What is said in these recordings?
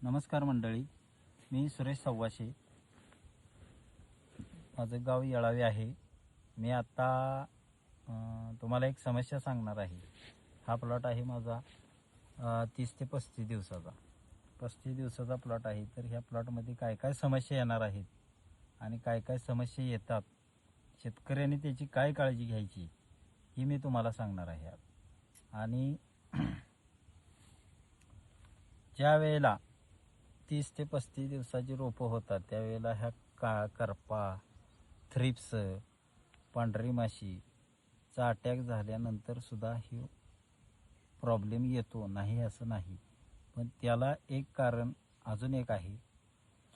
नमस्कार मंडळी, मी सुरेश सव्वाशे, माझं गाव येळावे आहे. मी आता तुम्हाला एक समस्या सांगणार आहे. हा प्लॉट आहे माझा 30 ते 35 दिवसाचा. 35 दिवसाचा प्लॉट आहे. तर ह्या प्लॉटमध्ये काय काय समस्या येणार आहेत आणि काय काय समस्या येतात, शेतकऱ्यांनी त्याची काय काळजी घ्यायची ही मी तुम्हाला सांगणार आहे. आणि ज्या वेळेला 30 ते 35 दिवसाची रोपं होतात त्यावेळेला ह्या करपा, थ्रिप्स, पांढरी माशीचा अटॅक झाल्यानंतर सुद्धा ही प्रॉब्लेम येतो, नाही असं नाही. पण त्याला एक कारण अजून एक आहे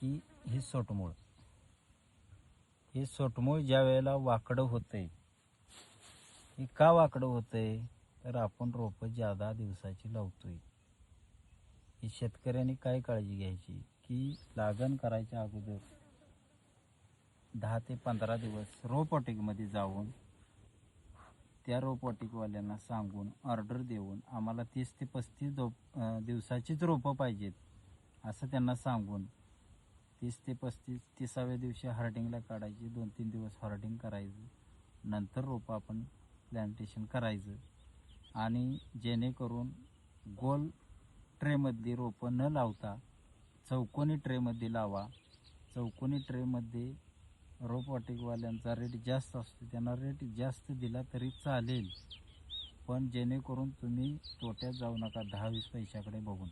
की ही सोटमूळ. हे सोटमूळ ज्या वेळेला वाकडं होतंय, हे का वाकडं होतंय तर आपण रोपं ज्यादा दिवसाची लावतोय. ही शेतकऱ्यांनी काय काळजी घ्यायची की लागण करायच्या अगोदर 10 ते 15 दिवस रोपवाटिकेमध्ये जाऊन त्या रोपवाटिकवाल्यांना सांगून ऑर्डर देऊन आम्हाला 30 ते 35 दिवसाचीच रोपं पाहिजेत असं त्यांना सांगून 30 ते 35 30व्या दिवशी हार्डिंगला काढायची, 2-3 दिवस हार्डिंग करायचं, नंतर रोपं आपण प्लांटेशन करायचं. आणि जेणेकरून गोल ट्रेमधली रोपं न लावता चौकोनी ट्रेमध्ये लावा. चौकोनी ट्रेमध्ये रोपवाटिकवाल्यांचा रेट जास्त असतो, त्यांना रेट जास्त दिला तरी चालेल, पण जेणेकरून तुम्ही तोट्यात जाऊ नका. 10-20 पैशाकडे बघून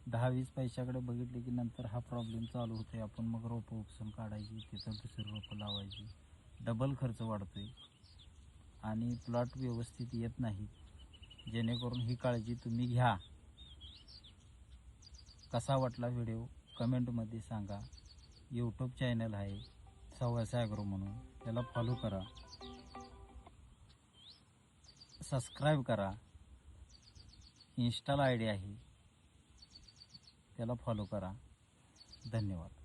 10-20 पैशाकडे बघितले की नंतर हा प्रॉब्लेम चालू होतो. आपण मग रोपं उपसून काढायची, तिथं दुसरी रोपं लावायची, डबल खर्च वाढतोय आणि प्लॉट व्यवस्थित येत नाही. जेणेकरून ही काळजी तुम्ही घ्या. कसा वाटला व्हिडिओ कमेंटमध्ये सांगा. यूट्यूब चॅनल आहे सव्वाशे ॲग्रो म्हणून, त्याला फॉलो करा, सबस्क्राईब करा. इंस्टाला आय डी आहे, त्याला फॉलो करा. धन्यवाद.